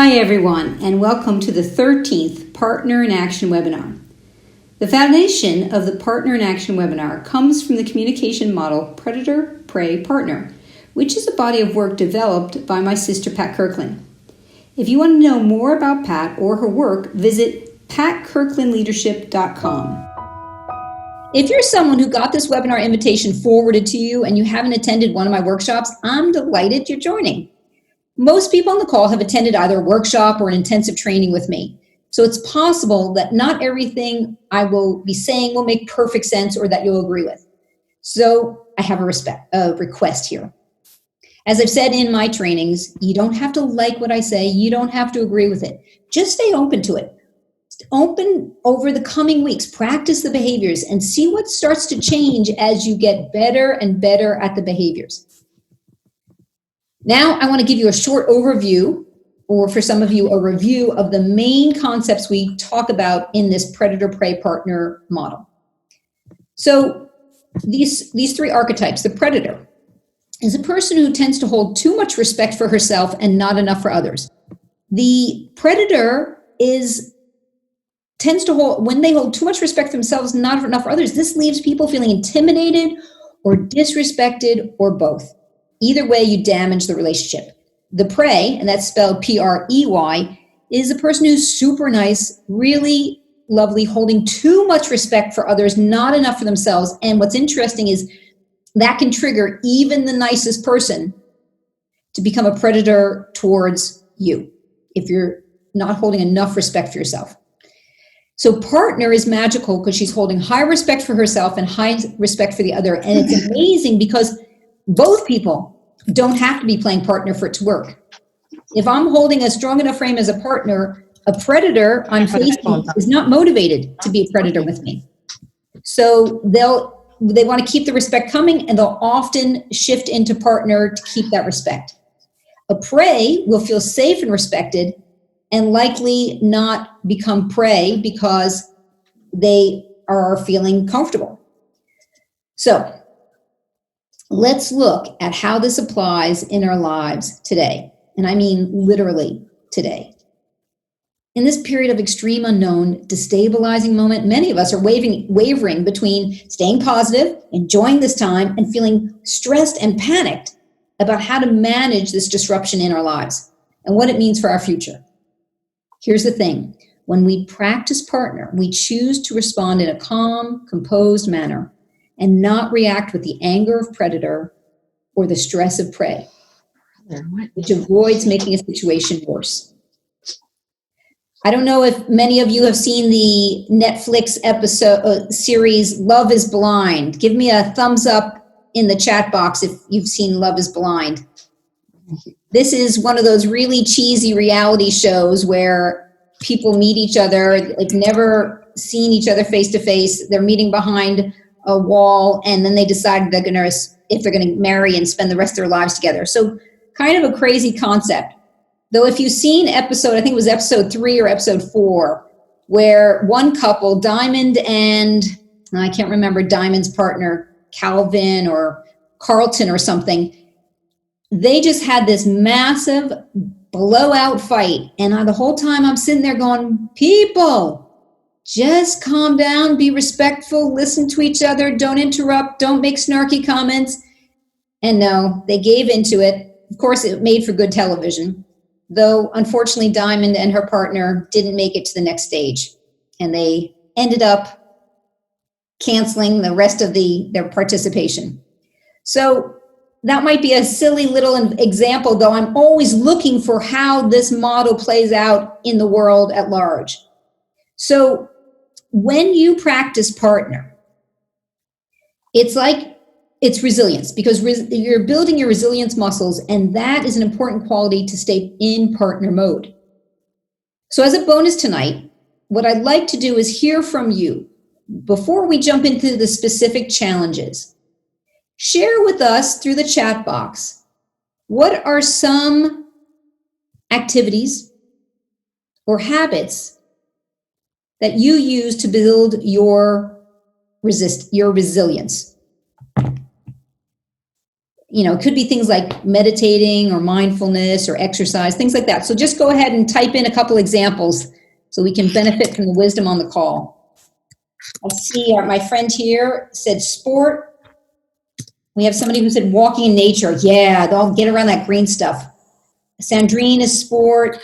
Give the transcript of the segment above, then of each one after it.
Hi everyone, and welcome to the 13th Partner in Action webinar. The foundation of the Partner in Action webinar comes from the communication model Predator, Prey, Partner, which is a body of work developed by my sister Pat Kirkland. If you want to know more about Pat or her work, visit patkirklandleadership.com. If you're someone who got this webinar invitation forwarded to you and you haven't attended one of my workshops, I'm delighted you're joining. Most people on the call have attended either a workshop or an intensive training with me. So it's possible that not everything I will be saying will make perfect sense or that you'll agree with. So I have a request here. As I've said in my trainings, you don't have to like what I say. You don't have to agree with it. Just stay open to it. Open over the coming weeks. Practice the behaviors and see what starts to change as you get better and better at the behaviors. Now, I want to give you a short overview, or for some of you, a review of the main concepts we talk about in this predator-prey-partner model. So these three archetypes, the predator is a person who tends to hold too much respect for herself and not enough for others. The predator tends to hold, when they hold too much respect for themselves, not enough for others, this leaves people feeling intimidated or disrespected or both. Either way, you damage the relationship. The prey, and that's spelled P-R-E-Y, is a person who's super nice, really lovely, holding too much respect for others, not enough for themselves. And what's interesting is that can trigger even the nicest person to become a predator towards you if you're not holding enough respect for yourself. So partner is magical because she's holding high respect for herself and high respect for the other. And it's amazing because both people don't have to be playing partner for it to work. If I'm holding a strong enough frame as a partner, a predator I'm facing is not motivated to be a predator with me. So they want to keep the respect coming, and they'll often shift into partner to keep that respect. A prey will feel safe and respected and likely not become prey because they are feeling comfortable. So let's look at how this applies in our lives today. And I mean literally today. In this period of extreme unknown, destabilizing moment, many of us are wavering between staying positive, enjoying this time, and feeling stressed and panicked about how to manage this disruption in our lives and what it means for our future. Here's the thing. When we practice partner, we choose to respond in a calm, composed manner and not react with the anger of predator or the stress of prey, which avoids making a situation worse. I don't know if many of you have seen the Netflix episode series Love is Blind. Give me a thumbs up in the chat box if you've seen Love is Blind. This is one of those really cheesy reality shows where people meet each other, they've never seen each other face to face, they're meeting behind a wall, and then they decide if they're going to marry and spend the rest of their lives together. So kind of a crazy concept. Though if you've seen I think it was episode 3 or episode 4, where one couple, Diamond and, I can't remember Diamond's partner, Calvin or Carlton or something, they just had this massive blowout fight. And the whole time I'm sitting there going, people, just calm down, be respectful, listen to each other, don't interrupt, don't make snarky comments. And no, they gave into it. Of course, it made for good television, though unfortunately Diamond and her partner didn't make it to the next stage. And they ended up canceling the rest of their participation. So that might be a silly little example, though I'm always looking for how this model plays out in the world at large. So when you practice partner, it's resilience, because you're building your resilience muscles, and that is an important quality to stay in partner mode. So as a bonus tonight, what I'd like to do is hear from you before we jump into the specific challenges. Share with us through the chat box, what are some activities or habits that you use to build your resilience? it could be things like meditating or mindfulness or exercise, things like that. So just go ahead and type in a couple examples so we can benefit from the wisdom on the call. I see my friend here said sport. We have somebody who said walking in nature. Yeah, they'll get around that green stuff. Sandrine is sport.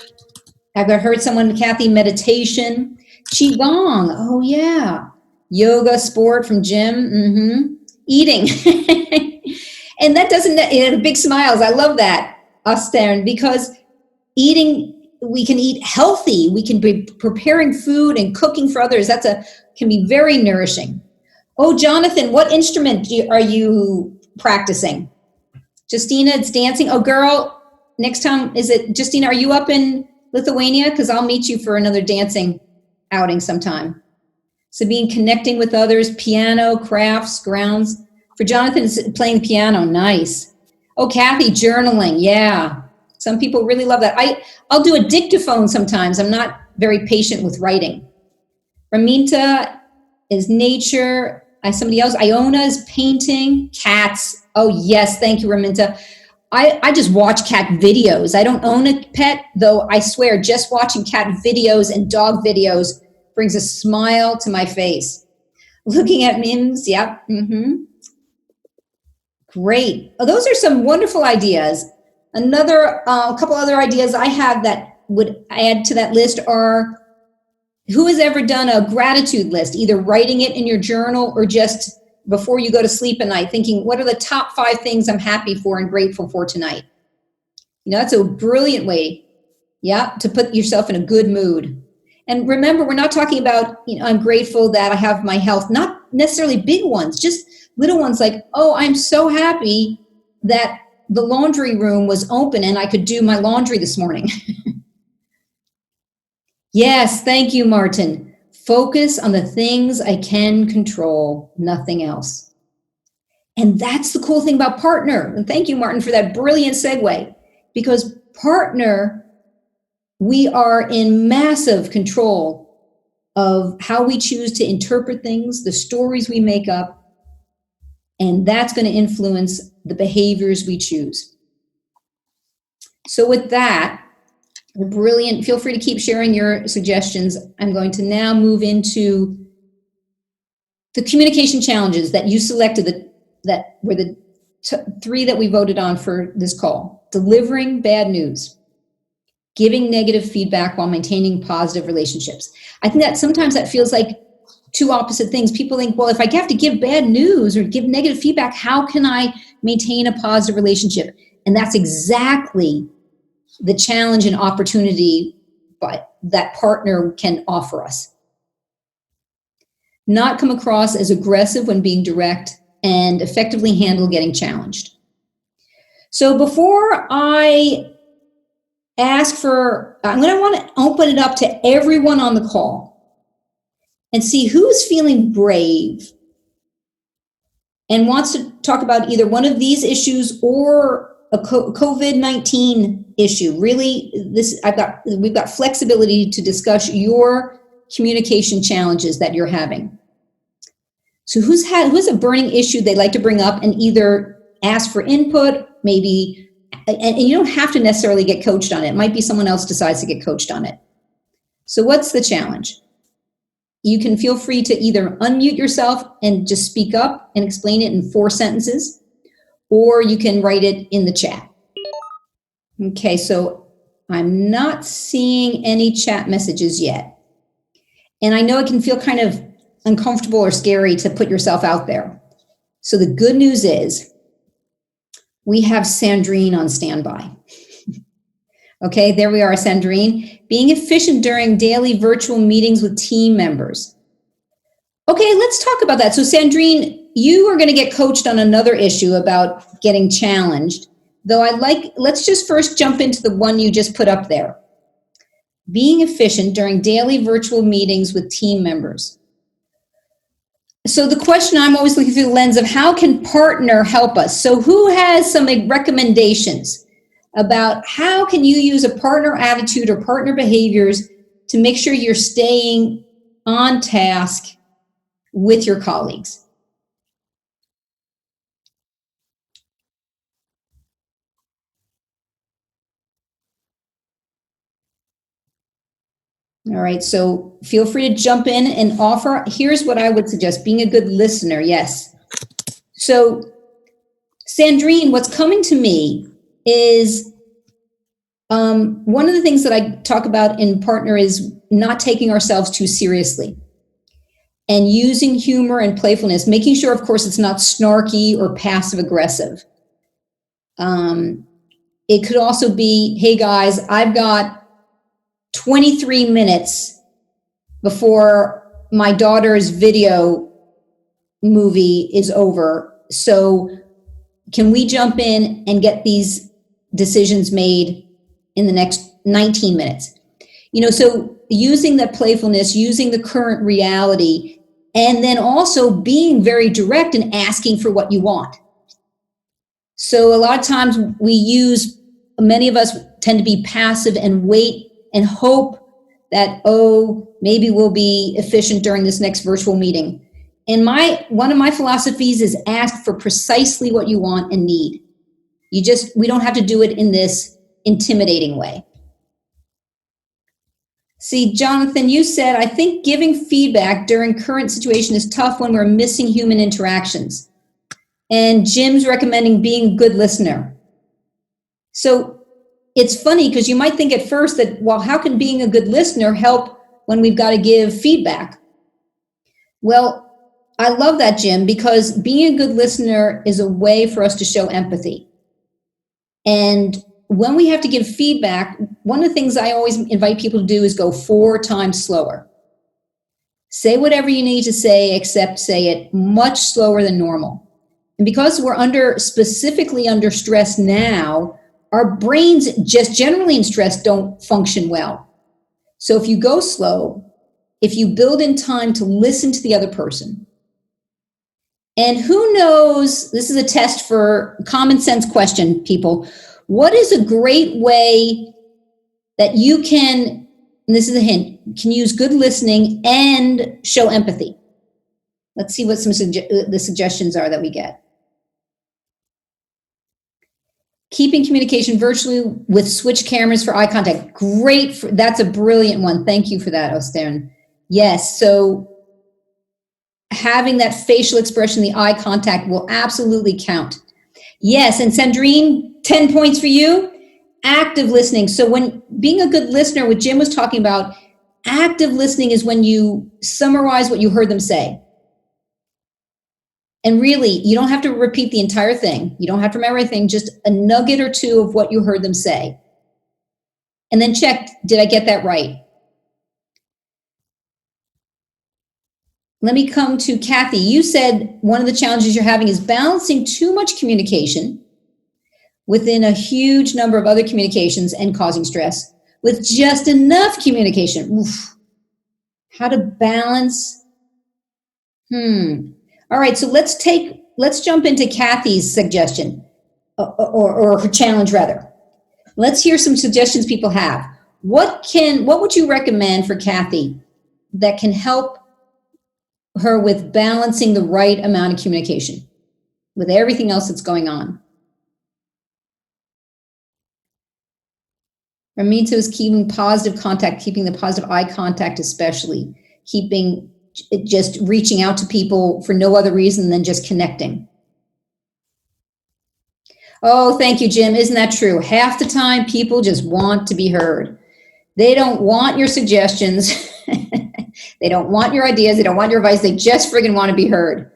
I've heard someone, Kathy, meditation. Qigong. Oh, yeah. Yoga, sport from Jim. Eating. And that doesn't, big smiles. I love that, Austin, because eating, we can eat healthy. We can be preparing food and cooking for others. Can be very nourishing. Oh, Jonathan, what instrument are you practicing? Justina, it's dancing. Oh, girl, next time, Justina, are you up in Lithuania? Because I'll meet you for another dancing outing sometime. Sabine, connecting with others, piano, crafts, grounds. For Jonathan, it's playing piano. Nice. Oh, Kathy, journaling. Yeah. Some people really love that. I'll do a dictaphone sometimes. I'm not very patient with writing. Raminta is nature. Somebody else. Iona is painting. Cats. Oh, yes. Thank you, Raminta. I just watch cat videos. I don't own a pet, though I swear just watching cat videos and dog videos brings a smile to my face. Looking at memes. Yep. Great. Oh, those are some wonderful ideas. A couple other ideas I have that would add to that list are, who has ever done a gratitude list, either writing it in your journal or just before you go to sleep at night, thinking, what are the top 5 things I'm happy for and grateful for tonight? That's a brilliant way, to put yourself in a good mood. And remember, we're not talking about, I'm grateful that I have my health, not necessarily big ones, just little ones like, oh, I'm so happy that the laundry room was open and I could do my laundry this morning. Yes, thank you, Martin. Focus on the things I can control, nothing else. And that's the cool thing about partner. And thank you, Martin, for that brilliant segue. Because partner, we are in massive control of how we choose to interpret things, the stories we make up, and that's going to influence the behaviors we choose. So with that, brilliant. Feel free to keep sharing your suggestions. I'm going to now move into the communication challenges that you selected, that were the 3 that we voted on for this call. Delivering bad news, giving negative feedback while maintaining positive relationships. I think that sometimes that feels like 2 opposite things. People think, well, if I have to give bad news or give negative feedback, how can I maintain a positive relationship? And that's exactly the challenge and opportunity that partner can offer us. Not come across as aggressive when being direct, and effectively handle getting challenged. So before I I'm going to want to open it up to everyone on the call and see who's feeling brave and wants to talk about either one of these issues or a COVID-19 issue. Really, we've got flexibility to discuss your communication challenges that you're having. So who's a burning issue they'd like to bring up and either ask for input, maybe, and you don't have to necessarily get coached on it. It might be someone else decides to get coached on it. So what's the challenge? You can feel free to either unmute yourself and just speak up and explain it in 4 sentences, or you can write it in the chat. Okay, so I'm not seeing any chat messages yet. And I know it can feel kind of uncomfortable or scary to put yourself out there. So the good news is we have Sandrine on standby. Okay, there we are, Sandrine. Being efficient during daily virtual meetings with team members. Okay, let's talk about that. So Sandrine, you are going to get coached on another issue about getting challenged, though let's just first jump into the one you just put up there. Being efficient during daily virtual meetings with team members. So the question, I'm always looking through the lens of how can partner help us? So who has some recommendations about how can you use a partner attitude or partner behaviors to make sure you're staying on task with your colleagues? All right, so feel free to jump in and offer. Here's what I would suggest: being a good listener. Yes. So, Sandrine, what's coming to me is one of the things that I talk about in Partner is not taking ourselves too seriously and using humor and playfulness, making sure, of course, it's not snarky or passive aggressive. It could also be, hey guys, I've got 23 minutes before my daughter's video movie is over. So can we jump in and get these decisions made in the next 19 minutes? So using that playfulness, using the current reality, and then also being very direct and asking for what you want. So a lot of times many of us tend to be passive and wait and hope that, maybe we'll be efficient during this next virtual meeting. And one of my philosophies is ask for precisely what you want and need. We don't have to do it in this intimidating way. See, Jonathan, you said, I think giving feedback during current situation is tough when we're missing human interactions. And Jim's recommending being a good listener. So it's funny because you might think at first that, well, how can being a good listener help when we've got to give feedback? Well, I love that, Jim, because being a good listener is a way for us to show empathy. And when we have to give feedback, one of the things I always invite people to do is go 4 times slower. Say whatever you need to say, except say it much slower than normal. And because we're specifically under stress now, our brains just generally in stress don't function well. So if you go slow, if you build in time to listen to the other person, and who knows, this is a test for common sense question, people. What is a great way that you can, and this is a hint, can use good listening and show empathy? Let's see what the suggestions are that we get. Keeping communication virtually with switch cameras for eye contact. Great. That's a brilliant one. Thank you for that, Ostern. Yes. So having that facial expression, the eye contact will absolutely count. Yes. And Sandrine, 10 points for you. Active listening. So when being a good listener, what Jim was talking about, active listening is when you summarize what you heard them say. And really, you don't have to repeat the entire thing. You don't have to remember everything, just a nugget or two of what you heard them say. And then check, did I get that right? Let me come to Kathy. You said one of the challenges you're having is balancing too much communication within a huge number of other communications and causing stress with just enough communication. Oof. How to balance? All right, so let's jump into Kathy's suggestion, or her challenge rather. Let's hear some suggestions people have. What would you recommend for Kathy that can help her with balancing the right amount of communication with everything else that's going on? Ramito is keeping positive contact, keeping the positive eye contact, especially just reaching out to people for no other reason than just connecting. Oh, thank you, Jim. Isn't that true? Half the time, people just want to be heard. They don't want your suggestions. They don't want your ideas. They don't want your advice. They just friggin' want to be heard.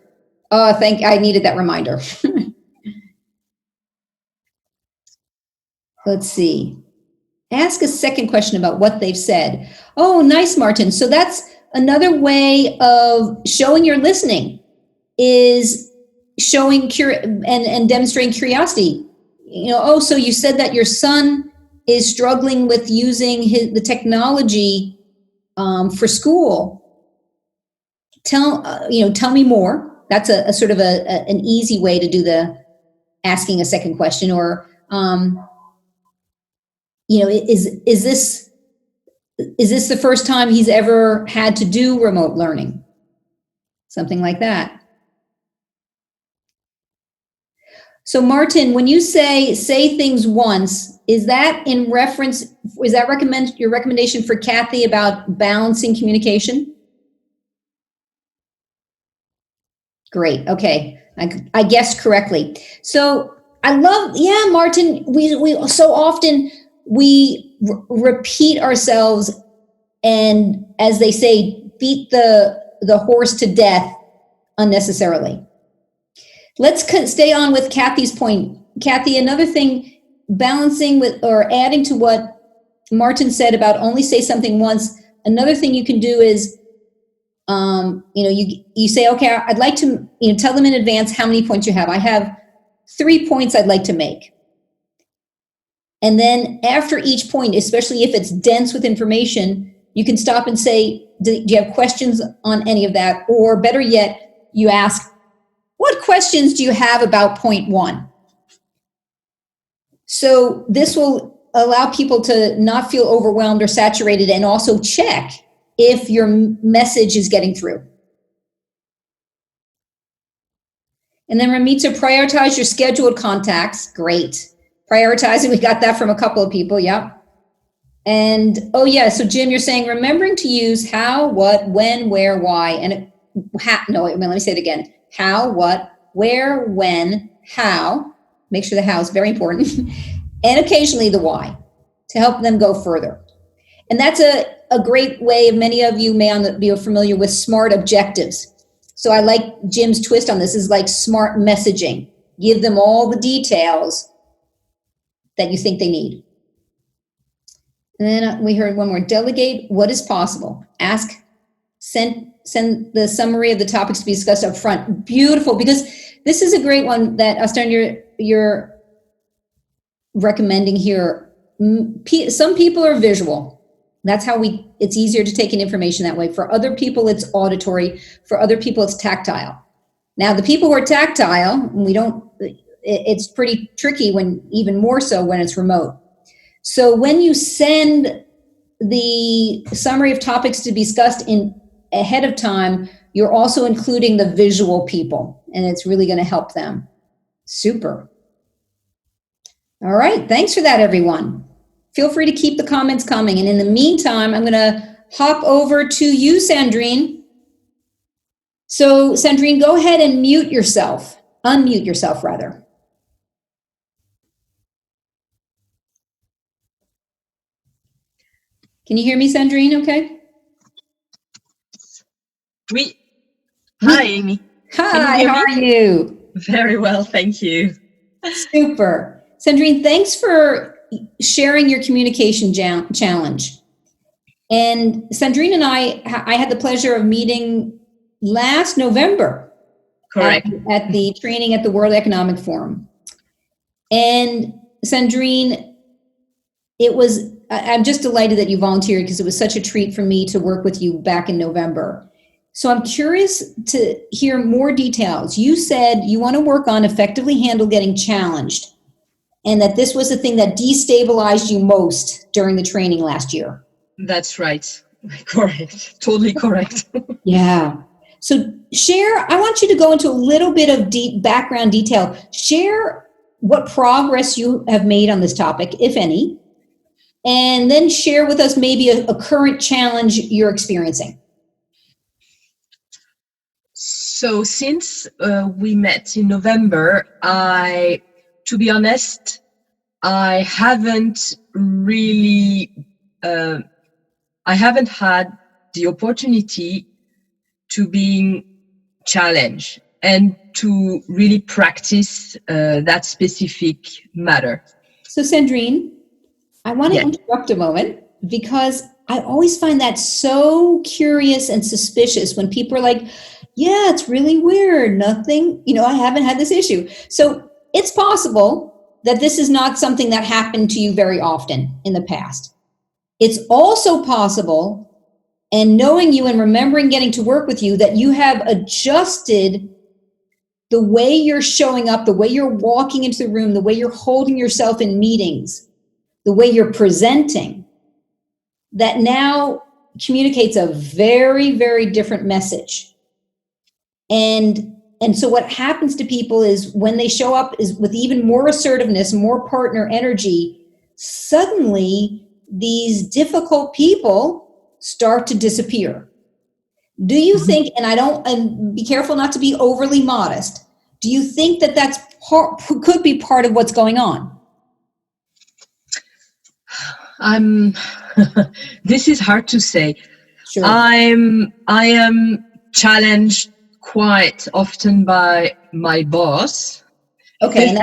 Oh, I needed that reminder. Let's see. Ask a second question about what they've said. Oh, nice, Martin. So that's another way of showing you're listening, is showing and demonstrating curiosity. So you said that your son is struggling with using the technology for school. Tell me more. That's a sort of an easy way to do the asking a second question. Or is this the first time he's ever had to do remote learning? Something like that. So Martin, when you say things once, Is that in reference, is that your recommendation for Kathy about balancing communication? Great. Okay. I guessed correctly. So I love, yeah, Martin, we so often repeat ourselves and, as they say, beat the horse to death unnecessarily. Let's stay on with Kathy's point. Kathy, another thing, balancing with or adding to what Martin said about only say something once. Another thing you can do is, you say, okay, I'd like to, tell them in advance how many points you have. I have 3 points I'd like to make. And then after each point, especially if it's dense with information, you can stop and say, do you have questions on any of that? Or better yet, you ask, what questions do you have about point 1? So this will allow people to not feel overwhelmed or saturated, and also check if your message is getting through. And then Ramita, prioritize your scheduled contacts. Great. Prioritizing, we got that from a couple of people, yep. And, oh yeah, so Jim, you're saying remembering to use how, what, when, where, why, and let me say it again. How, what, where, when, how. Make sure the how is very important. And occasionally the why, to help them go further. And that's a great way, many of you may be familiar with SMART objectives. So I like Jim's twist on this, is like SMART messaging. Give them all the details that you think they need. And then we heard one more, delegate what is possible. Ask, send the summary of the topics to be discussed up front. Beautiful, because this is a great one that, Austin, you're recommending here. Some people are visual. That's how it's easier to take in information that way. For other people, it's auditory. For other people, it's tactile. Now, the people who are tactile, it's pretty tricky even more so when it's remote. So when you send the summary of topics to be discussed ahead of time, you're also including the visual people, and it's really going to help them. Super. All right. Thanks for that, everyone. Feel free to keep the comments coming. And in the meantime, I'm going to hop over to you, Sandrine. So, Sandrine, go ahead and unmute yourself, rather. Can you hear me, Sandrine? Okay. Oui. Hi, Amy. Hi, how are you? Very well, thank you. Super. Sandrine, thanks for sharing your communication challenge. And Sandrine and I had the pleasure of meeting last November. Correct. At the training at the World Economic Forum. And Sandrine, I'm just delighted that you volunteered, because it was such a treat for me to work with you back in November. So I'm curious to hear more details. You said you want to work on effectively handle getting challenged, and that this was the thing that destabilized you most during the training last year. That's right. Correct. Totally correct. Yeah. So I want you to go into a little bit of deep background detail. Share what progress you have made on this topic, if any, and then share with us maybe a current challenge you're experiencing. So since we met in November, to be honest, I haven't had the opportunity to being challenged and to really practice that specific matter. So Sandrine, I want to interrupt a moment, because I always find that so curious and suspicious when people are like, yeah, it's really weird. Nothing, I haven't had this issue. So it's possible that this is not something that happened to you very often in the past. It's also possible, and knowing you and remembering getting to work with you, that you have adjusted the way you're showing up, the way you're walking into the room, the way you're holding yourself in meetings, the way you're presenting, that now communicates a very, very different message. And so what happens to people is when they show up is with even more assertiveness, more partner energy, suddenly these difficult people start to disappear. Do you think, and be careful not to be overly modest, do you think that could be part of what's going on? This is hard to say. Sure. I am challenged quite often by my boss. Okay,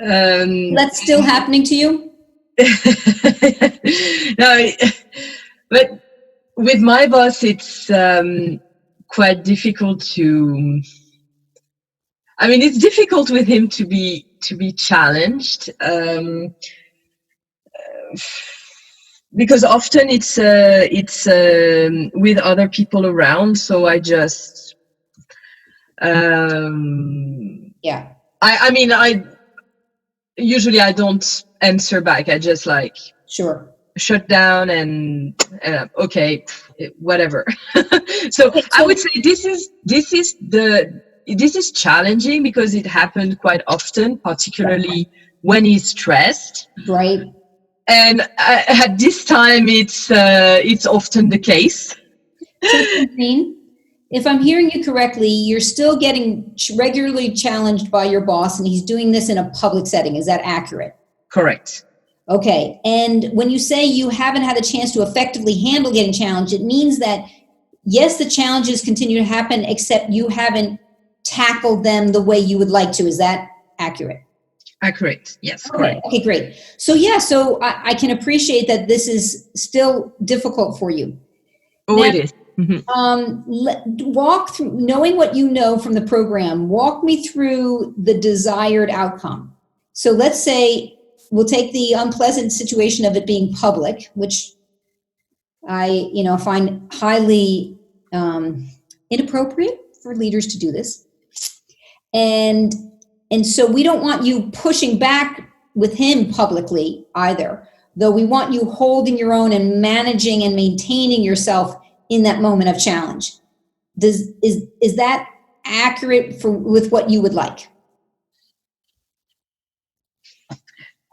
and that's still happening to you? No, but with my boss, it's quite difficult to. I mean, it's difficult with him to be challenged. Because often it's with other people around, so I just yeah. I mean, I usually don't answer back. I just sure shut down and okay, whatever. So I would say this is challenging because it happened quite often, particularly when he's stressed. Right. And at this time, it's often the case. So, Sandrine, if I'm hearing you correctly, you're still getting regularly challenged by your boss, and he's doing this in a public setting. Is that accurate? Correct. Okay. And when you say you haven't had a chance to effectively handle getting challenged, it means that, yes, the challenges continue to happen, except you haven't tackled them the way you would like to. Is that accurate? Accurate. Yes. Correct. Okay, great. So I can appreciate that this is still difficult for you. Oh, now, it is. Walk through, knowing what you know from the program, walk me through the desired outcome. So let's say we'll take the unpleasant situation of it being public, which I find highly inappropriate for leaders to do this. And so we don't want you pushing back with him publicly either, though we want you holding your own and managing and maintaining yourself in that moment of challenge. Is that accurate with what you would like?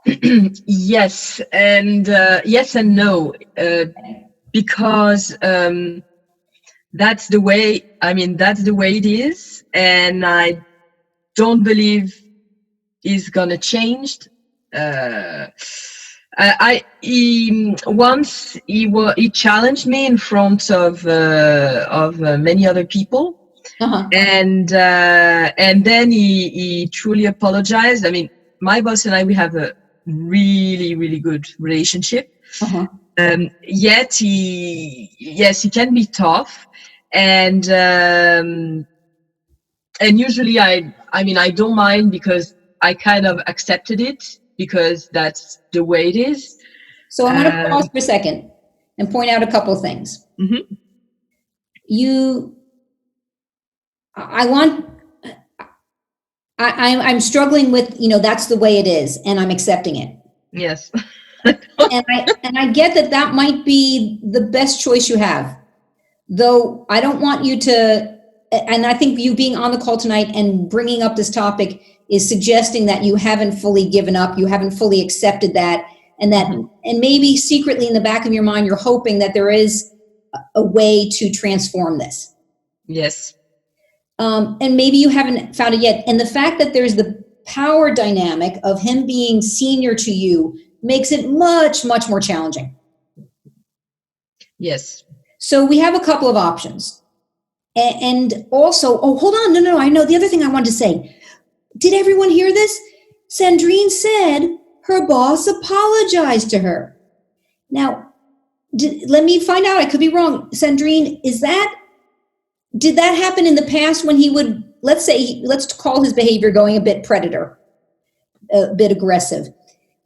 Yes, and yes and no, because that's the way. I mean, that's the way it is, and I don't believe is gonna change. Once he challenged me in front of many other people, and then he truly apologized. I mean, my boss and I, we have a really, really good relationship. Yet he can be tough, and usually I don't mind because I kind of accepted it because that's the way it is. So I'm going to pause for a second and point out a couple of things. Mm-hmm. I'm struggling with, that's the way it is, and I'm accepting it. Yes. and I get that might be the best choice you have, though I don't want you to, and I think you being on the call tonight and bringing up this topic is suggesting that you haven't fully given up, you haven't fully accepted that, and that, and maybe secretly in the back of your mind, you're hoping that there is a way to transform this. Yes. And maybe you haven't found it yet. And the fact that there's the power dynamic of him being senior to you makes it much, much more challenging. Yes. So we have a couple of options. And also, hold on. No, I know the other thing I wanted to say. Did everyone hear this? Sandrine said her boss apologized to her. Now, let me find out. I could be wrong. Sandrine, did that happen in the past when he would, let's call his behavior going a bit predator, a bit aggressive.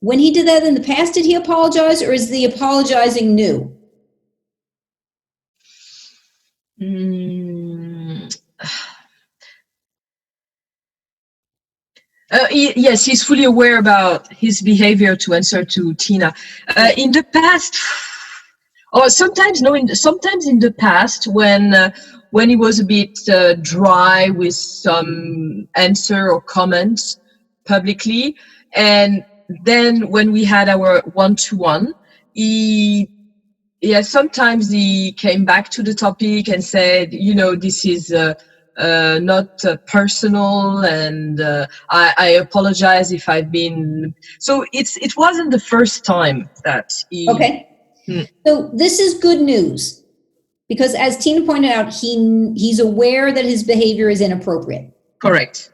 When he did that in the past, did he apologize, or is the apologizing new? Yes, he's fully aware about his behavior, to answer to Tina. In the past, or sometimes in the past when he was a bit dry with some answer or comments publicly, and then when we had our one-to-one, sometimes he came back to the topic and said, this is not personal, and I apologize if I've been. So it wasn't the first time that he. Okay. So this is good news, because as Tina pointed out, he's aware that his behavior is inappropriate. Correct.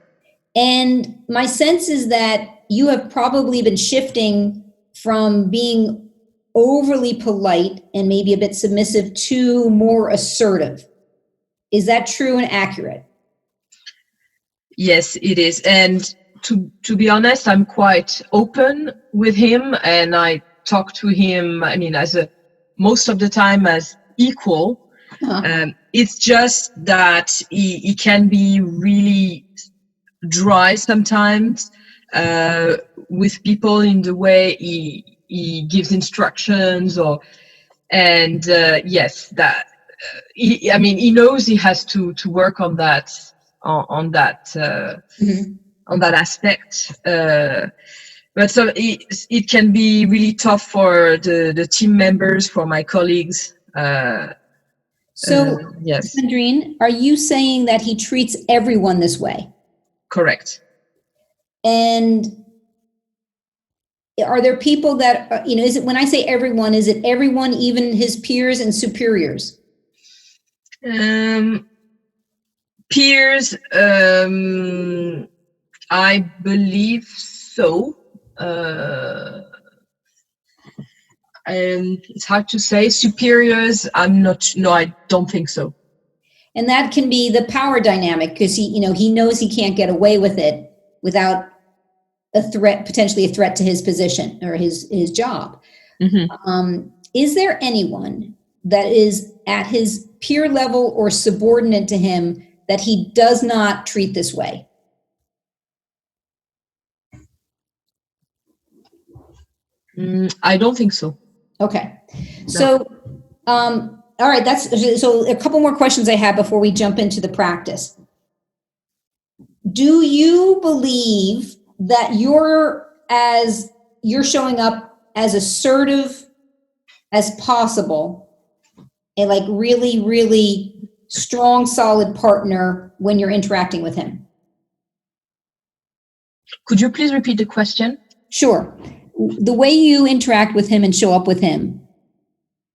And my sense is that you have probably been shifting from being overly polite and maybe a bit submissive to more assertive. Is that true and accurate? Yes, it is. And to be honest, I'm quite open with him, and I talk to him, most of the time as equal. Uh-huh. It's just that he can be really dry sometimes with people in the way he gives instructions, he knows he has to work on that aspect. But so it can be really tough for the team members, for my colleagues. Yes. Sandrine, are you saying that he treats everyone this way? Correct. And are there people that, is it, when I say everyone, is it everyone, even his peers and superiors? Peers, I believe so. It's hard to say. Superiors, I don't think so. And that can be the power dynamic, because he knows he can't get away with it without potentially a threat to his position or his job. Mm-hmm. Is there anyone that is at his peer level or subordinate to him that he does not treat this way? I don't think so. Okay. So, all right. So a couple more questions I have before we jump into the practice. Do you believe that you're showing up as assertive as possible, and like really, really strong, solid partner when you're interacting with him? Could you please repeat the question? Sure. The way you interact with him and show up with him,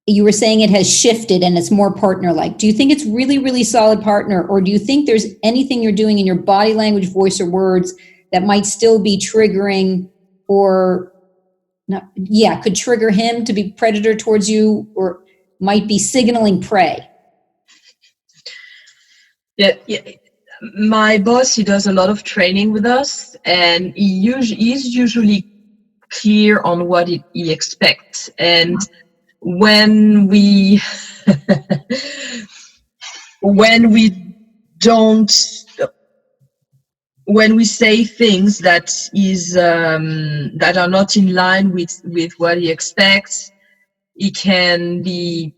you were saying it has shifted and it's more partner-like. Do you think it's really, really solid partner, or do you think there's anything you're doing in your body language, voice, or words that might still be triggering or not? Yeah, could trigger him to be predator towards you, or might be signaling prey? Yeah. My boss, he does a lot of training with us, and he's usually clear on what he expects. And when we say things that are not in line with what he expects, he can be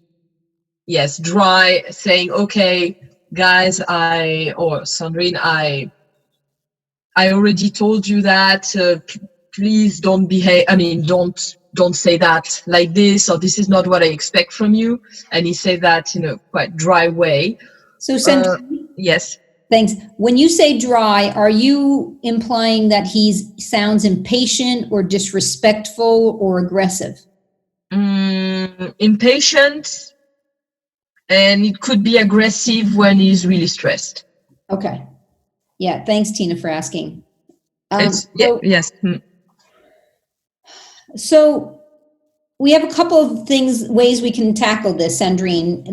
dry, saying, okay, guys, or Sandrine, I already told you that, please don't behave, don't say that like this, or this is not what I expect from you. And he said that in a quite dry way. So Sandrine, yes. Thanks. When you say dry, are you implying that he sounds impatient or disrespectful or aggressive? Impatient, and it could be aggressive when he's really stressed. Okay. Yeah. Thanks, Tina, for asking. Yes. So we have a couple of ways we can tackle this, Sandrine,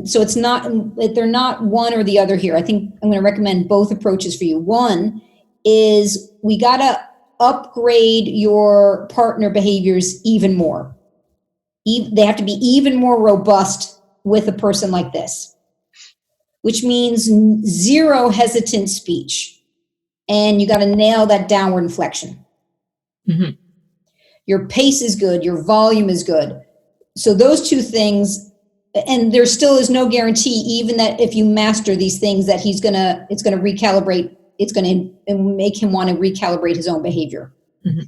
so they're not one or the other here. I think I'm going to recommend both approaches for you. One is we got to upgrade your partner behaviors even more. They have to be even more robust with a person like this, which means zero hesitant speech. And you got to nail that downward inflection. Mm-hmm. Your pace is good. Your volume is good. So those two things, and there still is no guarantee, even that if you master these things, that it's going to recalibrate. It's going to make him want to recalibrate his own behavior. Mm-hmm.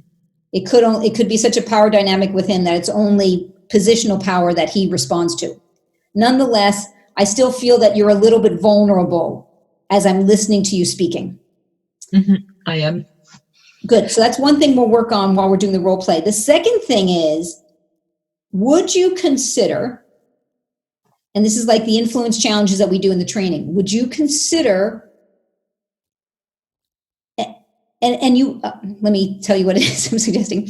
It could be such a power dynamic with him that it's only positional power that he responds to. Nonetheless, I still feel that you're a little bit vulnerable as I'm listening to you speaking. Mm-hmm. I am. Good. So that's one thing we'll work on while we're doing the role play. The second thing is, would you consider, and this is like the influence challenges that we do in the training, would you consider, and you, let me tell you what it is I'm suggesting,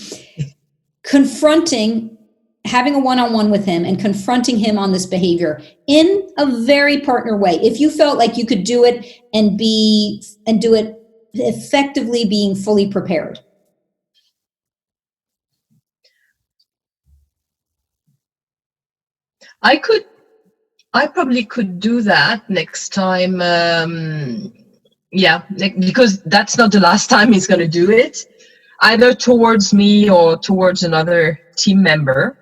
having a one-on-one with him and confronting him on this behavior in a very partner way. If you felt like you could do it and do it effectively, being fully prepared. I probably could do that next time. Because that's not the last time he's going to do it, either towards me or towards another team member.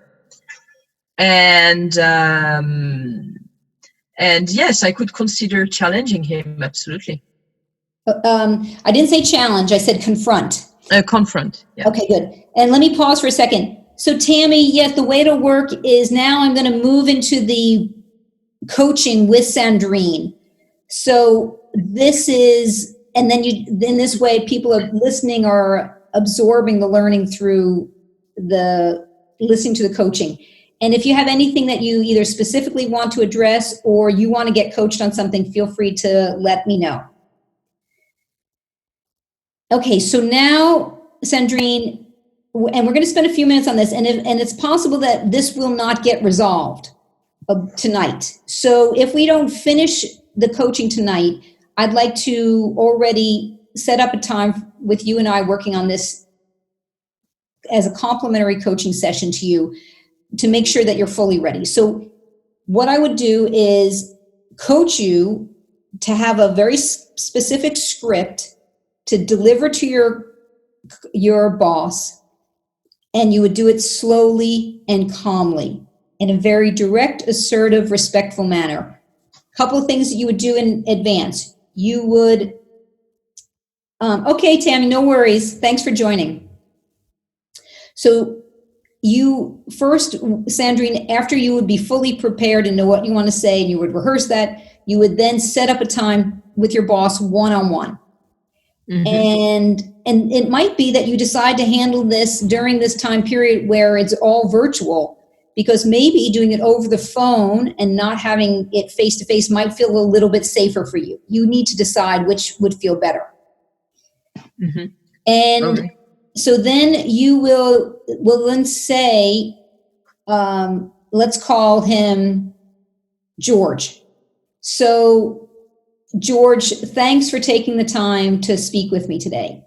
And yes, I could consider challenging him. Absolutely. I didn't say challenge. I said confront. Confront. Yeah. Okay, good. And let me pause for a second. So Tammy, yes, the way to work is now I'm going to move into the coaching with Sandrine. So this is, and then in this way, people are listening or absorbing the learning through the listening to the coaching. And if you have anything that you either specifically want to address or you want to get coached on something, feel free to let me know. Okay, so now, Sandrine, and we're going to spend a few minutes on this, and it's possible that this will not get resolved tonight. So if we don't finish the coaching tonight, I'd like to already set up a time with you and I working on this as a complimentary coaching session to you to make sure that you're fully ready. So what I would do is coach you to have a very specific script to deliver to your boss, and you would do it slowly and calmly in a very direct, assertive, respectful manner. A couple of things that you would do in advance. You would, okay, Tammy, no worries. Thanks for joining. So you first, Sandrine, after you would be fully prepared and know what you want to say, and you would rehearse that, you would then set up a time with your boss one-on-one. Mm-hmm. And it might be that you decide to handle this during this time period where it's all virtual, because maybe doing it over the phone and not having it face-to-face might feel a little bit safer for you. You need to decide which would feel better. Mm-hmm. And okay. So then you will then say, let's call him George. So George, thanks for taking the time to speak with me today.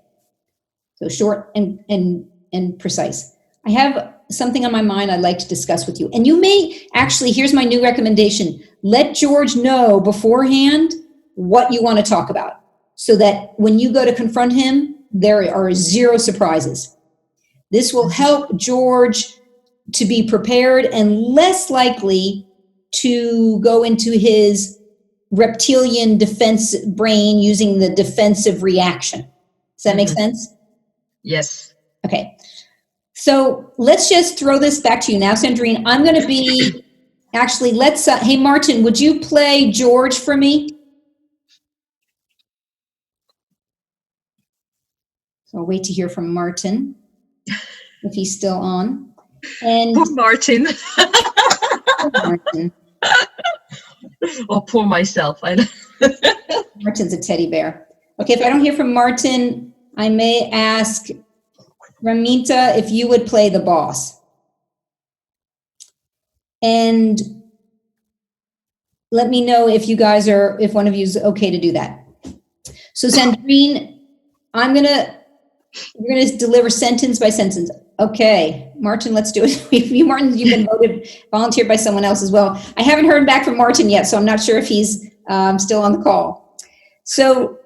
So short and precise. I have something on my mind I'd like to discuss with you. And you may actually, here's my new recommendation. Let George know beforehand what you want to talk about, so that when you go to confront him, there are zero surprises. This will help George to be prepared and less likely to go into his reptilian defense brain using the defensive reaction. Does that make sense? Yes. Okay. So let's just throw this back to you now, Sandrine. I'm going to be, actually, hey, Martin, would you play George for me? So I'll wait to hear from Martin, if he's still on. And poor Martin. Poor Martin. Or poor myself. Martin's a teddy bear. Okay, if I don't hear from Martin, I may ask Ramita if you would play the boss. And let me know if if one of you is okay to do that. So Sandrine, we're going to deliver sentence by sentence. Okay, Martin, let's do it. Martin, you've been volunteered by someone else as well. I haven't heard back from Martin yet, so I'm not sure if he's still on the call. So,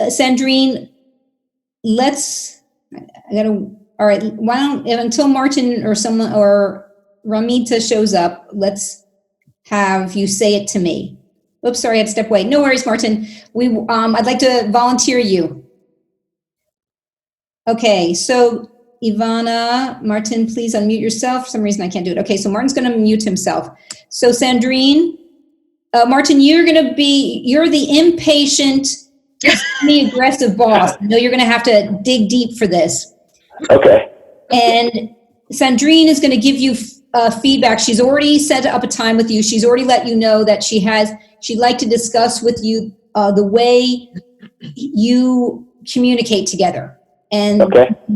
Sandrine, all right, why don't, until Martin or someone or Ramita shows up, let's have you say it to me. Oops, sorry, I had to step away. No worries, Martin. I'd like to volunteer you. Okay, so Ivana, Martin, please unmute yourself. For some reason I can't do it. Okay, so Martin's going to mute himself. So Sandrine, Martin, you're the impatient, semi-aggressive boss. I know you're going to have to dig deep for this. Okay. And Sandrine is going to give you feedback. She's already set up a time with you. She's already let you know that she'd like to discuss with you the way you communicate together and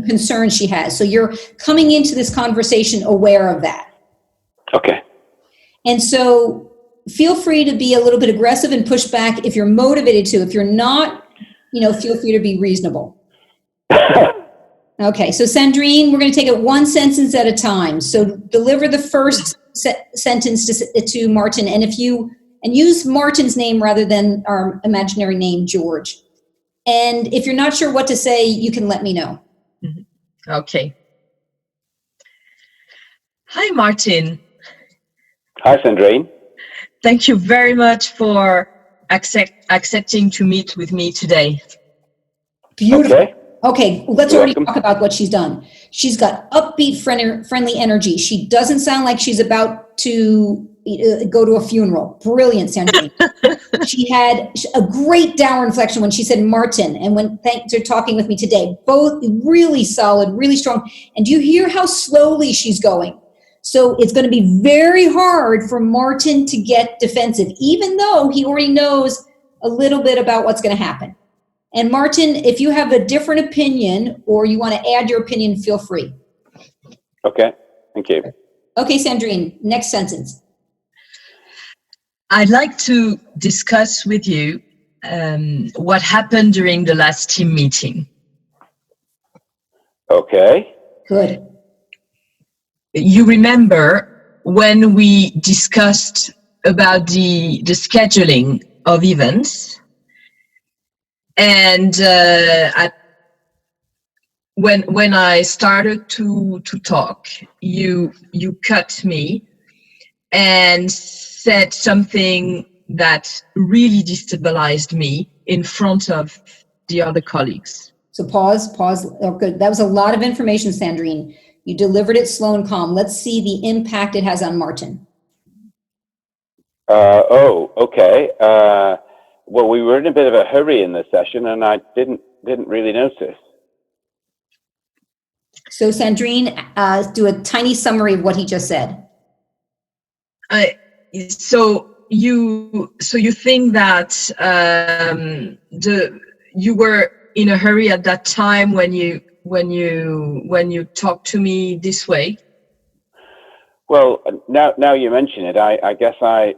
concerns she has. So you're coming into this conversation aware of that. Okay. And so feel free to be a little bit aggressive and push back if you're motivated to. If you're not, feel free to be reasonable. Okay, so Sandrine, we're going to take it one sentence at a time. So deliver the first sentence to Martin, and use Martin's name rather than our imaginary name, George. And if you're not sure what to say, you can let me know. Okay. Hi, Martin. Hi, Sandrine. Thank you very much for accepting to meet with me today. Beautiful. Okay, let's already talk about what she's done. She's got upbeat, friendly energy. She doesn't sound like she's about to go to a funeral. Brilliant, Sandrine. She had a great downward inflection when she said Martin, and thanks for talking with me today. Both really solid, really strong. And do you hear how slowly she's going? So it's going to be very hard for Martin to get defensive, even though he already knows a little bit about what's going to happen. And Martin, if you have a different opinion or you want to add your opinion, feel free. Okay, thank you. Okay, Sandrine, next sentence. I'd like to discuss with you what happened during the last team meeting. Okay. Good. You remember when we discussed about the scheduling of events? And when I started to talk, you cut me and said something that really destabilized me in front of the other colleagues. So pause. Oh, good. That was a lot of information, Sandrine. You delivered it slow and calm. Let's see the impact it has on Martin. Okay. Well, we were in a bit of a hurry in this session, and I didn't really notice. So, Sandrine, do a tiny summary of what he just said. So you think that you were in a hurry at that time when you talked to me this way? Well, now you mention it, I guess I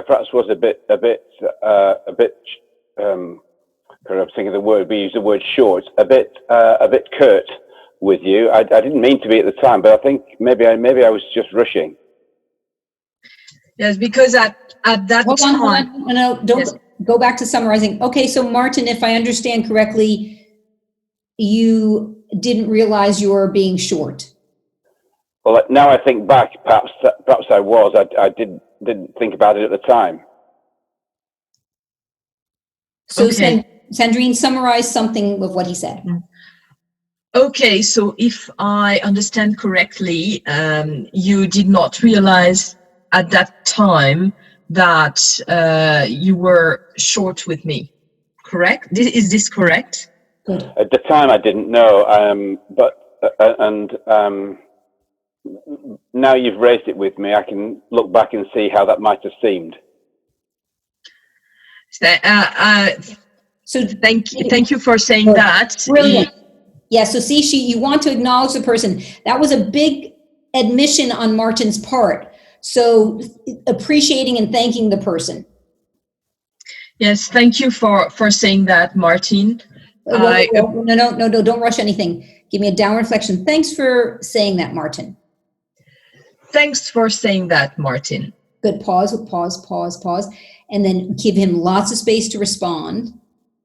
perhaps was a bit kind of thinking the word, we use the word short, a bit curt with you. I didn't mean to be at the time, but I think maybe I was just rushing. Yes, because at that time. Hold on. No, don't go back to summarizing. Okay, so Martin, if I understand correctly, you didn't realize you were being short. Well, now I think back, perhaps I was. I didn't think about it at the time. So, okay. Sandrine, summarize something of what he said. Okay, so if I understand correctly, you did not realize at that time that you were short with me, correct? Is this correct? Good. At the time, I didn't know, now you've raised it with me, I can look back and see how that might have seemed. So thank you for saying that. Brilliant. Yeah, so see, you want to acknowledge the person. That was a big admission on Martin's part. So appreciating and thanking the person. Yes, thank you for saying that, Martin. No, don't rush anything. Give me a downward reflection. Thanks for saying that, Martin. Thanks for saying that, Martin. Good. Pause. And then give him lots of space to respond.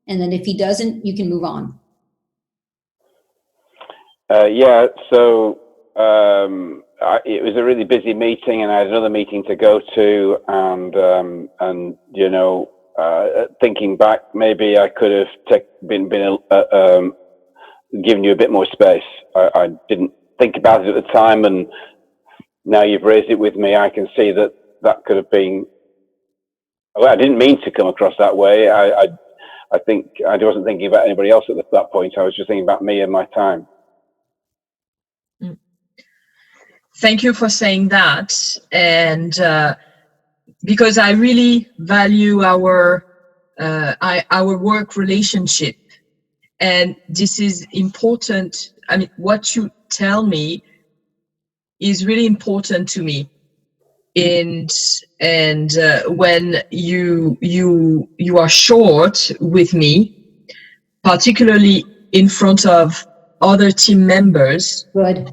And then if he doesn't, you can move on. So it was a really busy meeting, and I had another meeting to go to, and thinking back, maybe I could have been given you a bit more space. I didn't think about it at the time, and now you've raised it with me. I can see that could have been. Well, I didn't mean to come across that way. I think I wasn't thinking about anybody else at that point. I was just thinking about me and my time. Thank you for saying that. And because I really value our work relationship, and this is important. I mean, what you tell me is really important to me. And when you are short with me, particularly in front of other team members, Good.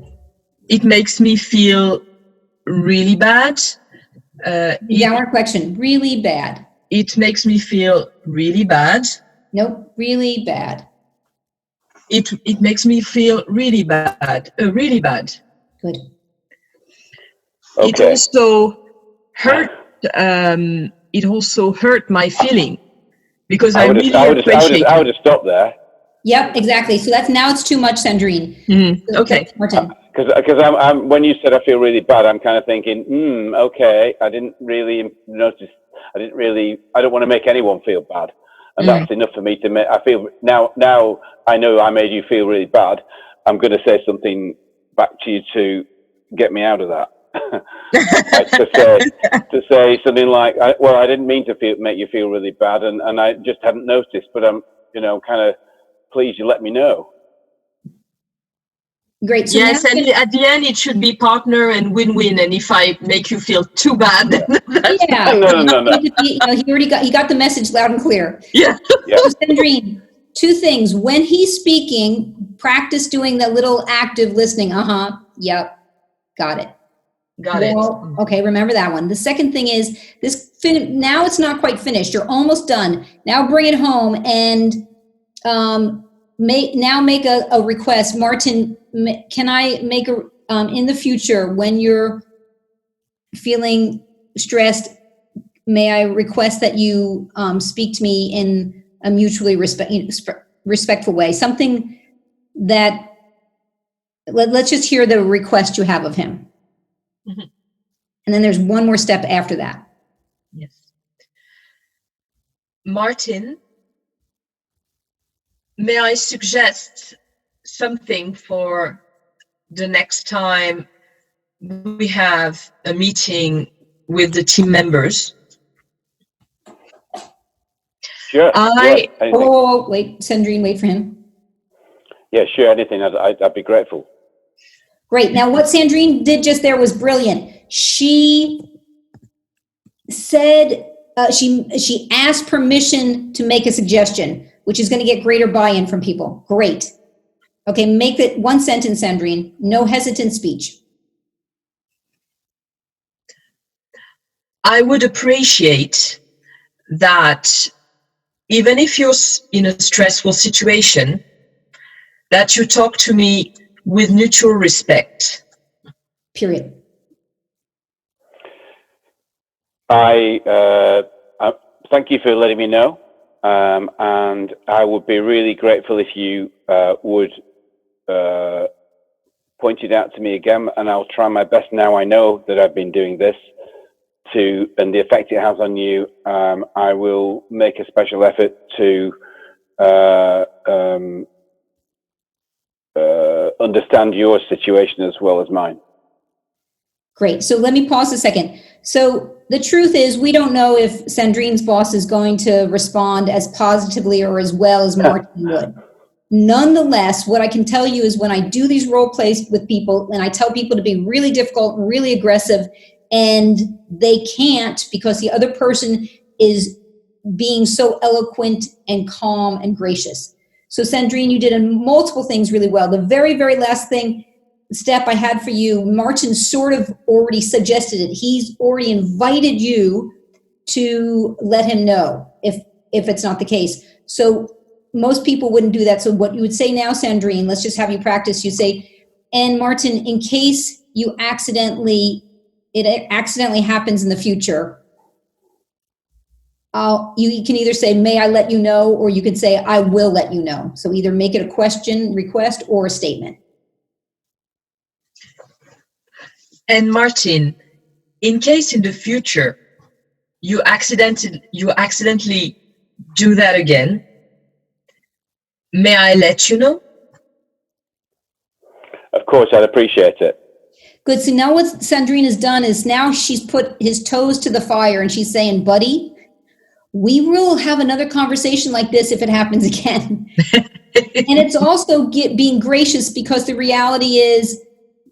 It makes me feel really bad. Downward question, really bad. It makes me feel really bad. Nope, really bad. It makes me feel really bad, really bad. Good. Okay. It also hurt. It also hurt my feeling because I would have stopped there. Yep, exactly. So now it's too much, Sandrine. Okay, Martin. Because I'm when you said I feel really bad, I'm kind of thinking, okay, I didn't really notice. I don't want to make anyone feel bad, and that's enough for me to make. I feel now I know I made you feel really bad. I'm going to say something back to you to get me out of that. to say something like, I didn't mean to make you feel really bad, and I just hadn't noticed, but I'm kind of pleased you let me know. Great. So yes, and at the end it should be partner and win-win. And if I make you feel too bad, yeah, no. He got the message loud and clear. Yeah. So Sandrine, two things. When he's speaking, practice doing the little active listening. Yep. Got it. Okay, remember that one. The second thing is now it's not quite finished. You're almost done. Now bring it home and make a request. Martin, can I make in the future when you're feeling stressed, may I request that you speak to me in a mutually respectful way? Something that, let's just hear the request you have of him. Mm-hmm. And then there's one more step after that. Yes. Martin, may I suggest something for the next time we have a meeting with the team members? Sure. Wait, Sandrine, wait for him. Yeah, sure. Anything. I'd be grateful. Great. Now, what Sandrine did just there was brilliant. She said she asked permission to make a suggestion, which is going to get greater buy-in from people. Great. Okay, make it one sentence, Sandrine. No hesitant speech. I would appreciate that even if you're in a stressful situation, that you talk to me with mutual respect. Period. I thank you for letting me know, and I would be really grateful if you would point it out to me again, and I'll try my best. Now I know that I've been doing this and the effect it has on you. I will make a special effort to understand your situation as well as mine. Great. So let me pause a second. So the truth is, we don't know if Sandrine's boss is going to respond as positively or as well as Martin would. Nonetheless, what I can tell you is when I do these role plays with people and I tell people to be really difficult, really aggressive, and they can't because the other person is being so eloquent and calm and gracious. So Sandrine, you did multiple things really well. The very, very last step I had for you, Martin sort of already suggested it. He's already invited you to let him know if it's not the case. So most people wouldn't do that. So what you would say now, Sandrine, let's just have you practice. You say, and Martin, in case it accidentally happens in the future, you can either say, may I let you know, or you can say, I will let you know. So either make it a question, request, or a statement. And Martin, in case in the future you accidentally do that again, may I let you know? Of course, I'd appreciate it. Good. So now what Sandrine has done is now she's put his toes to the fire and she's saying, buddy, we will have another conversation like this if it happens again. And it's also being gracious, because the reality is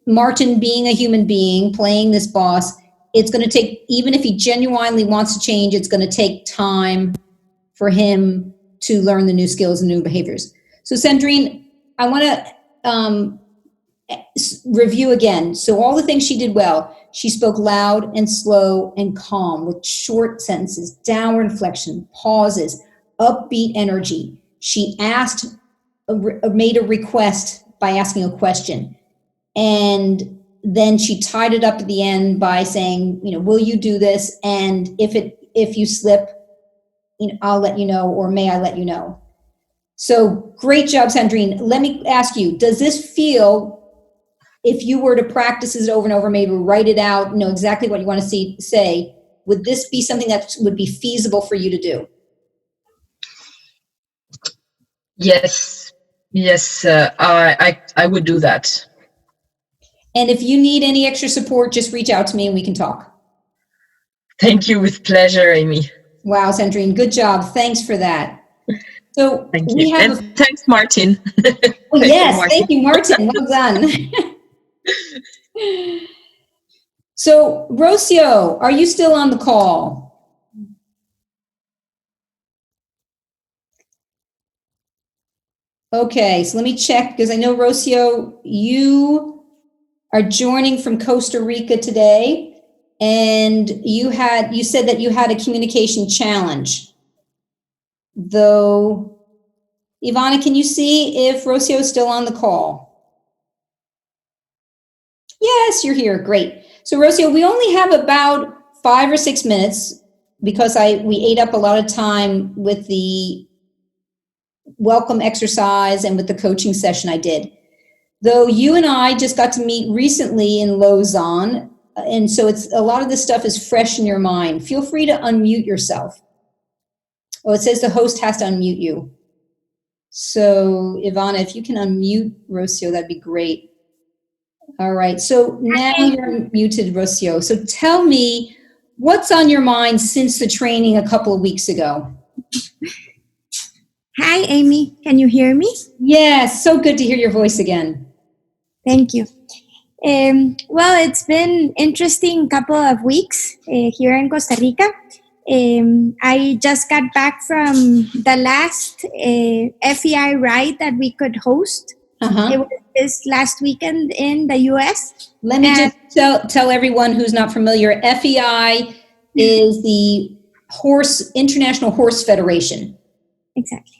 Martin, being a human being, playing this boss, it's going to take, even if he genuinely wants to change, it's going to take time for him to learn the new skills and new behaviors. So Sandrine, I want to review again. So all the things she did well, she spoke loud and slow and calm with short sentences, downward inflection, pauses, upbeat energy. She made a request by asking a question. And then she tied it up at the end by saying, will you do this? And if you slip, I'll let you know, or may I let you know? So great job, Sandrine. Let me ask you, does this feel, if you were to practice it over and over, maybe write it out, know exactly what you want to say, would this be something that would be feasible for you to do? Yes, I would do that. And if you need any extra support, just reach out to me and we can talk. Thank you, with pleasure, Amy. Wow, Sandrine, good job. Thanks for that. So thank you. And thanks, Martin. Oh, yes, thank you, Martin. Well done. So, Rocio, are you still on the call? Okay, so let me check, because I know, Rocio, you are joining from Costa Rica today, and you said that you had a communication challenge. Though, Ivana, can you see if Rocio is still on the call? Yes, you're here. Great. So, Rocio, we only have about 5 or 6 minutes, because we ate up a lot of time with the welcome exercise and with the coaching session I did. Though you and I just got to meet recently in Lausanne, and so it's a lot of this stuff is fresh in your mind. Feel free to unmute yourself. Oh, it says the host has to unmute you. So, Ivana, if you can unmute Rocio, that'd be great. All right, so now you're muted, Rocio. So tell me, what's on your mind since the training a couple of weeks ago? Hi, Amy. Can you hear me? Yes, so good to hear your voice again. Thank you. Well, it's been interesting couple of weeks here in Costa Rica. I just got back from the last FEI ride that we could host. It was this last weekend in the U.S. Let me just tell everyone who's not familiar, FEI is the International Horse Federation. Exactly.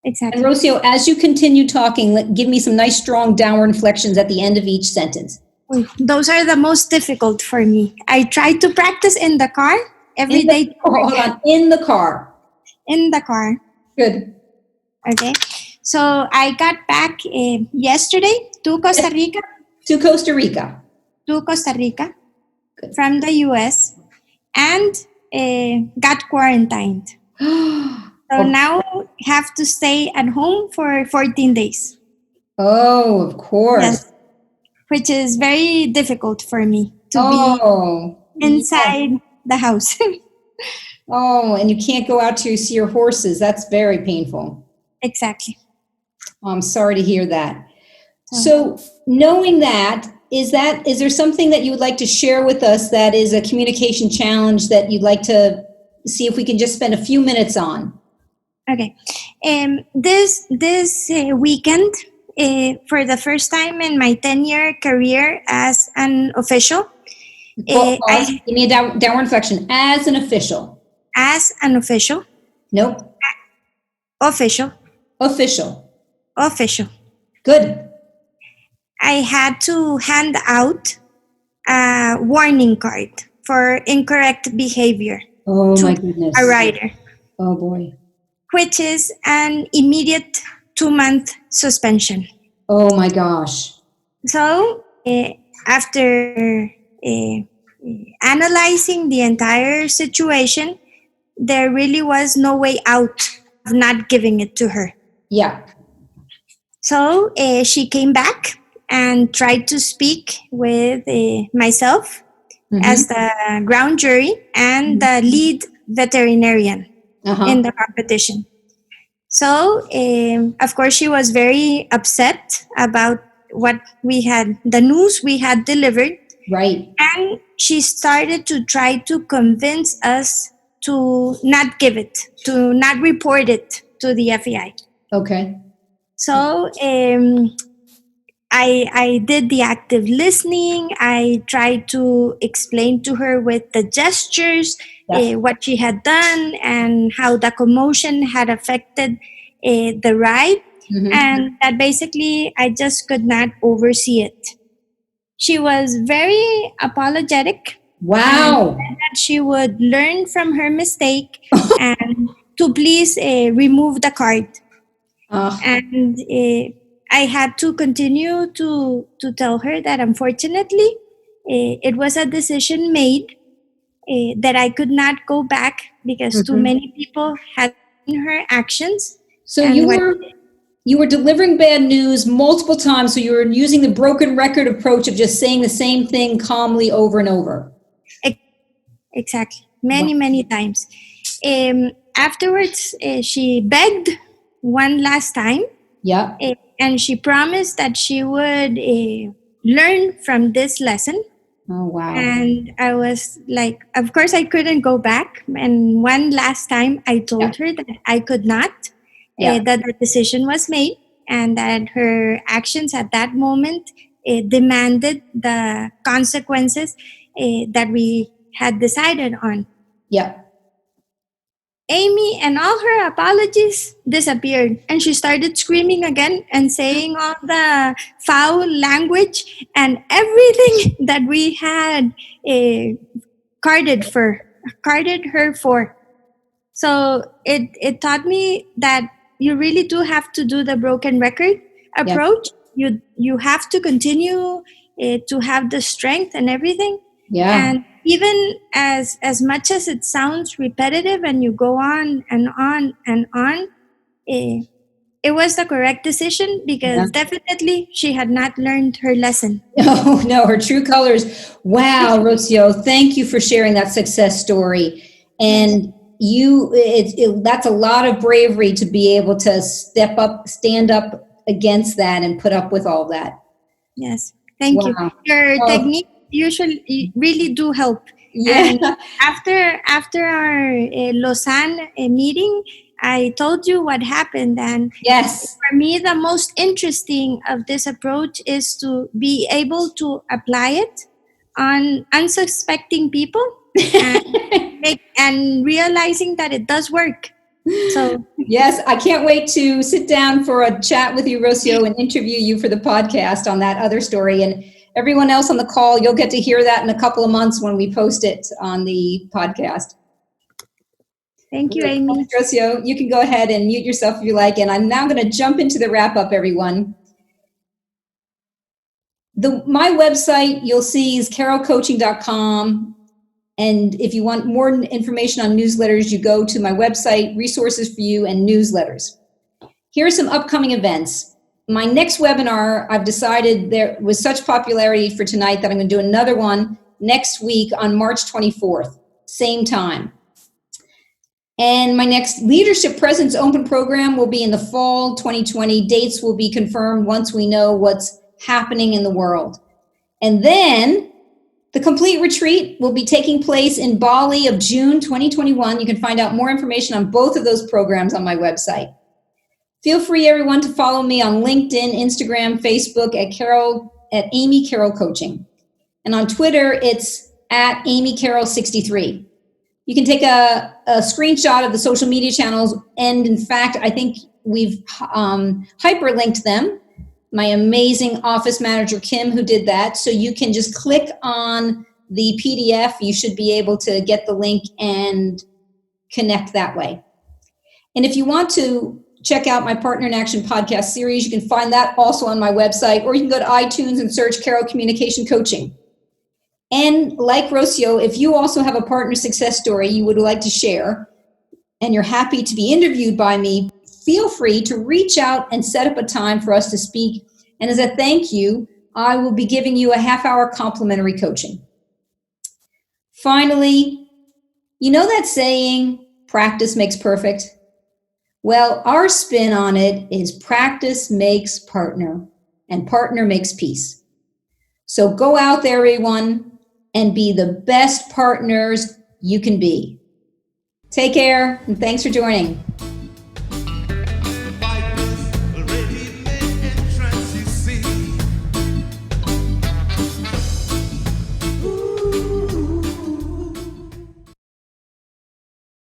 And Rocio, as you continue talking, give me some nice strong downward inflections at the end of each sentence. Those are the most difficult for me. I try to practice in the car every day. Hold on, in the car. In the car. Good. Okay. So I got back yesterday to Costa Rica. To Costa Rica. To Costa Rica. Good. From the U.S. and got quarantined. So now have to stay at home for 14 days. Oh, of course. Yes. Which is very difficult for me to be inside the house. Oh, and you can't go out to see your horses. That's very painful. Exactly. Oh, I'm sorry to hear that. So knowing that, is there something that you would like to share with us that is a communication challenge that you'd like to see if we can just spend a few minutes on? Okay. This weekend, for the first time in my 10-year career as an official. Give me a downward inflection. As an official. As an official. Nope. Official. Official. Official. Good. I had to hand out a warning card for incorrect behavior. Oh, to my goodness. a writer. Oh, boy. Which is an immediate 2-month suspension. Oh, my gosh. So after analyzing the entire situation, there really was no way out of not giving it to her. Yeah. So she came back and tried to speak with myself as the ground jury and the lead veterinarian in the competition. So, of course, she was very upset about the news we had delivered. Right. And she started to try to convince us to not give it, to not report it to the FEI. Okay. So I did the active listening. I tried to explain to her with the gestures what she had done and how the commotion had affected the ride. And that basically I just could not oversee it. She was very apologetic. Wow. And that she would learn from her mistake and to please remove the card. And I had to continue to tell her that unfortunately it was a decision made that I could not go back because too many people had seen her actions. So you were delivering bad news multiple times, so you were using the broken record approach of just saying the same thing calmly over and over. Exactly. Many times. Afterwards, she begged one last time. Yeah. And she promised that she would learn from this lesson. Oh, wow. And I was like, of course I couldn't go back. And one last time I told her that I could not, that the decision was made and that her actions at that moment demanded the consequences that we had decided on. Yeah. Amy and all her apologies disappeared, and she started screaming again and saying all the foul language and everything that we had carded her for. So it taught me that you really do have to do the broken record approach. You have to continue to have the strength and everything. Yeah. And even as much as it sounds repetitive and you go on and on and on, it was the correct decision because definitely she had not learned her lesson. Oh, no, her true colors. Wow, Rocio, thank you for sharing that success story. And that's a lot of bravery to be able to stand up against that and put up with all that. Yes, thank you. Your technique usually really do help. Yeah. And after our Lausanne meeting, I told you what happened. And yes, for me, the most interesting of this approach is to be able to apply it on unsuspecting people and realizing that it does work. So yes, I can't wait to sit down for a chat with you, Rocio, and interview you for the podcast on that other story. And everyone else on the call, you'll get to hear that in a couple of months when we post it on the podcast. Thank you, Amy. Rocio, you can go ahead and mute yourself if you like. And I'm now going to jump into the wrap up, everyone. My website you'll see is carolcoaching.com. And if you want more information on newsletters, you go to my website, Resources for You and Newsletters. Here are some upcoming events. My next webinar, I've decided there was such popularity for tonight that I'm going to do another one next week on March 24th, same time. And my next Leadership Presence Open program will be in the fall 2020. Dates will be confirmed once we know what's happening in the world. And then the complete retreat will be taking place in Bali of June 2021. You can find out more information on both of those programs on my website. Feel free, everyone, to follow me on LinkedIn, Instagram, Facebook at Amy Carroll Coaching. And on Twitter, it's at Amy Carroll 63. You can take a screenshot of the social media channels. And in fact, I think we've hyperlinked them. My amazing office manager, Kim, who did that. So you can just click on the PDF, you should be able to get the link and connect that way. And if you want to check out my Partner in Action podcast series, you can find that also on my website, or you can go to iTunes and search Carroll Communication Coaching. And like Rocio, if you also have a partner success story you would like to share, and you're happy to be interviewed by me, feel free to reach out and set up a time for us to speak. And as a thank you, I will be giving you a half-hour complimentary coaching. Finally, you know that saying, practice makes perfect? Well, our spin on it is practice makes partner, and partner makes peace. So go out there, everyone, and be the best partners you can be. Take care, and thanks for joining.